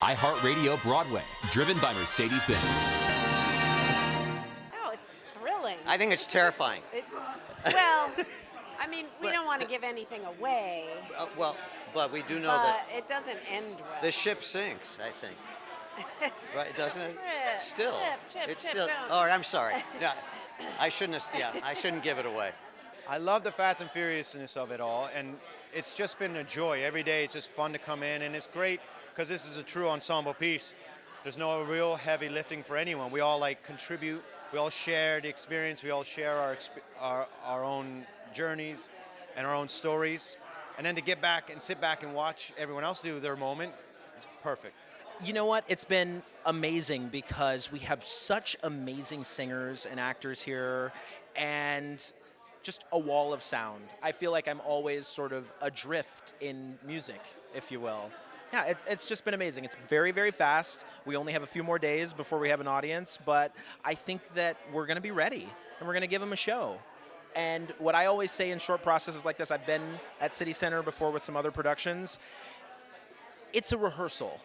iHeartRadio Broadway, driven by Mercedes-Benz. Oh, it's thrilling. I think it's terrifying. Well, I mean, we don't want to give anything away, But we do know but that it doesn't end well. the ship sinks, I think. Right, doesn't it? Trip, Still. trip, It's trip, still. don't. Oh, I'm sorry. No, I shouldn't I shouldn't give it away. I love the Fast and Furiousness of it all, and it's just been a joy. Every day it's just fun to come in, and it's great because this is a true ensemble piece. There's no real heavy lifting for anyone. We all contribute. We all share the experience. We all share our own journeys and our own stories. And then to get back and sit back and watch everyone else do their moment, it's perfect. You know what? It's been amazing because we have such amazing singers and actors here and just a wall of sound. I feel like I'm always sort of adrift in music, if you will. Yeah, it's just been amazing. It's very, very fast. We only have a few more days before we have an audience, but I think that we're going to be ready and we're going to give them a show. And what I always say in short processes like this, I've been at City Center before with some other productions, it's a rehearsal.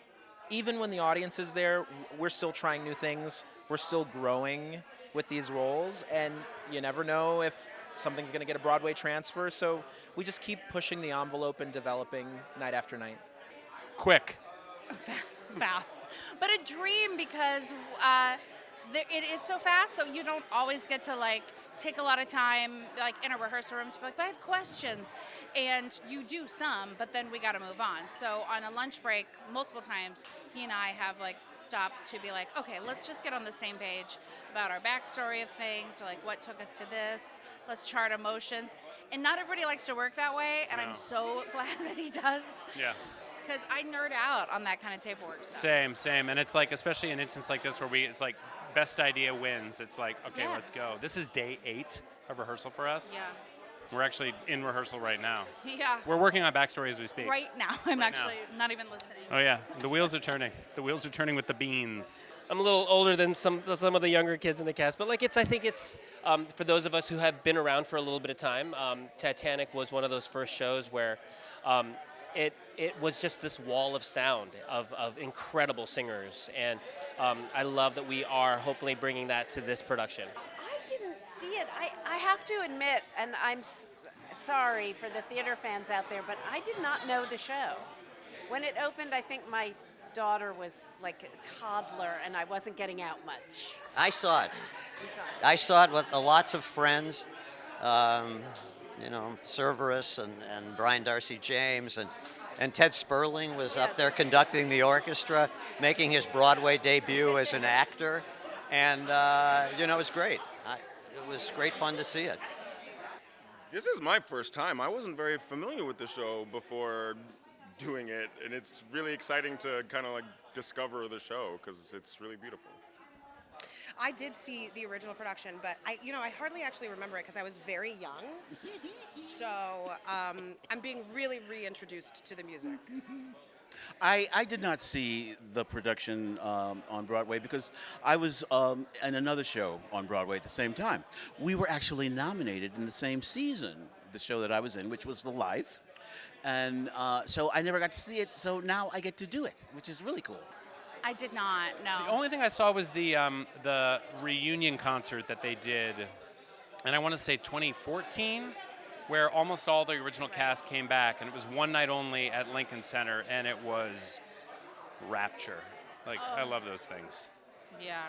Even when the audience is there, we're still trying new things. We're still growing with these roles, and you never know if something's going to get a Broadway transfer, so we just keep pushing the envelope and developing night after night. Quick. Fast. But a dream because it is so fast that you don't always get to take a lot of time in a rehearsal room to be like, but I have questions. And you do some, but then we got to move on. So on a lunch break, multiple times, he and I have stopped to be like, okay, let's just get on the same page about our backstory of things, or what took us to this. Let's chart emotions. And not everybody likes to work that way, and I'm so glad that he does. Yeah. Because I nerd out on that kind of tape work stuff. Same. And it's especially in an instance like this where it's best idea wins. It's okay, Yeah. let's go. This is day 8 of rehearsal for us. Yeah. We're actually in rehearsal right now. Yeah. We're working on backstory as we speak. Right now. I'm Right actually not even listening. Oh yeah, the wheels are turning. The wheels are turning with the beans. I'm a little older than some of the younger kids in the cast, but I think it's for those of us who have been around for a little bit of time. Titanic was one of those first shows where it was just this wall of sound of incredible singers, and I love that we are hopefully bringing that to this production. I didn't see it. I have to admit, and I'm sorry for the theater fans out there, but I did not know the show. When it opened, I think my daughter was a toddler, and I wasn't getting out much. I saw it. You saw it? I saw it with lots of friends, Cerberus and Brian Darcy James, and Ted Sperling was up there conducting the orchestra, making his Broadway debut as an actor, and it was great. It was great fun to see it. This is my first time. I wasn't very familiar with the show before doing it, and it's really exciting to kind of discover the show because it's really beautiful. I did see the original production, but I hardly actually remember it because I was very young. So I'm being really reintroduced to the music. I did not see the production on Broadway because I was in another show on Broadway at the same time. We were actually nominated in the same season, the show that I was in, which was The Life. And so I never got to see it, so now I get to do it, which is really cool. I did not, no. The only thing I saw was the reunion concert that they did, and I want to say 2014, where almost all the original cast came back, and it was one night only at Lincoln Center, and it was rapture. I love those things. Yeah.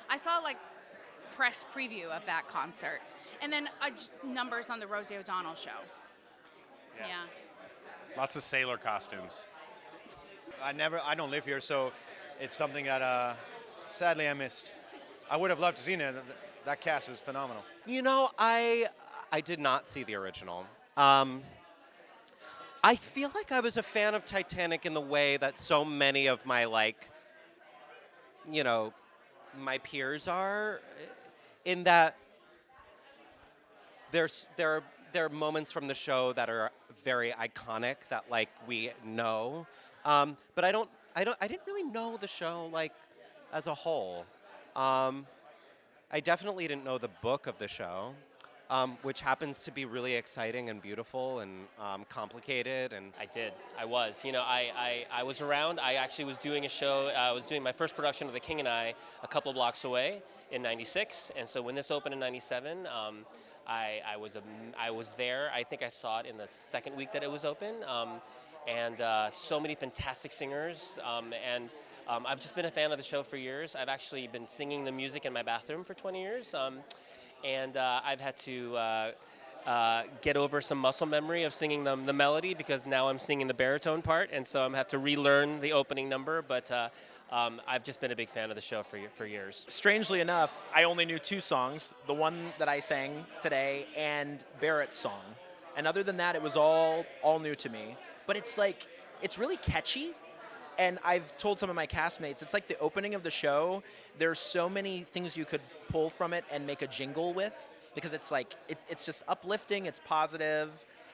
I saw press preview of that concert, and then numbers on the Rosie O'Donnell show. Yeah. Lots of sailor costumes. I don't live here, so it's something that sadly I missed. I would have loved to see it. That cast was phenomenal. I did not see the original. I feel like I was a fan of Titanic in the way that so many of my my peers are, in that there are moments from the show that are very iconic that we know, but I didn't really know the show as a whole. I definitely didn't know the book of the show. which happens to be really exciting and beautiful and complicated. And I did. I was. I was around. I actually was doing a show. I was doing my first production of The King and I a couple of blocks away in '96. And so when this opened in '97, I was there. I think I saw it in the second week that it was open. And so many fantastic singers. I've just been a fan of the show for years. I've actually been singing the music in my bathroom for 20 years. I've had to get over some muscle memory of singing the melody, because now I'm singing the baritone part, and so I'm have to relearn the opening number. But I've just been a big fan of the show for years. Strangely enough, I only knew 2 songs, the one that I sang today and Barrett's song. And other than that, it was all new to me. But it's really catchy. And I've told some of my castmates, it's like the opening of the show. There's so many things you could pull from it and make a jingle with, because it's just uplifting, it's positive,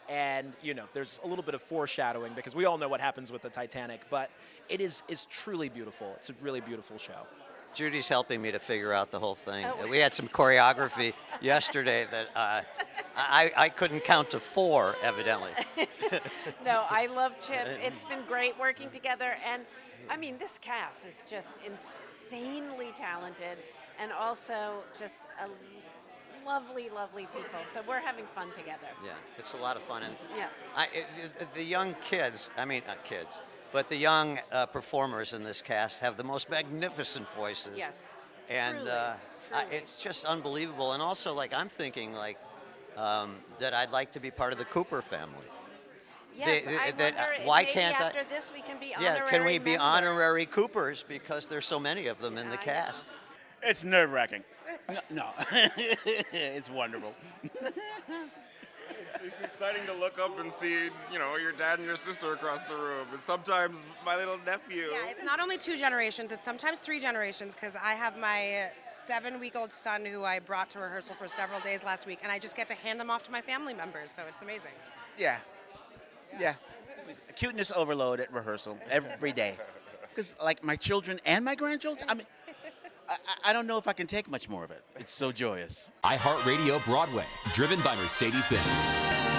and there's a little bit of foreshadowing, because we all know what happens with the Titanic, but it is truly beautiful. It's a really beautiful show. Judy's helping me to figure out the whole thing. We had some choreography yesterday that I couldn't count to 4, evidently. No, I love Chip. It's been great working together. And I mean, this cast is just insanely talented, and also just a lovely, lovely people. So we're having fun together. Yeah, it's a lot of fun. And yeah. the young kids, I mean, not kids, but the young performers in this cast have the most magnificent voices. Yes. And truly. it's just unbelievable. And also, I'm thinking, that I'd like to be part of the Cooper family. Yes, I wonder if why maybe can't after this we can be Yeah, honorary can we be members. honorary Coopers, because there's so many of them in the cast. It's nerve-wracking. No. It's wonderful. It's exciting to look up and see, your dad and your sister across the room, and sometimes my little nephew. Yeah, it's not only 2 generations, it's sometimes 3 generations, because I have my 7-week-old son who I brought to rehearsal for several days last week, and I just get to hand them off to my family members, so it's amazing. Yeah. Cuteness overload at rehearsal every day. Because, my children and my grandchildren, I mean, I don't know if I can take much more of it. It's so joyous. iHeartRadio Broadway, driven by Mercedes-Benz.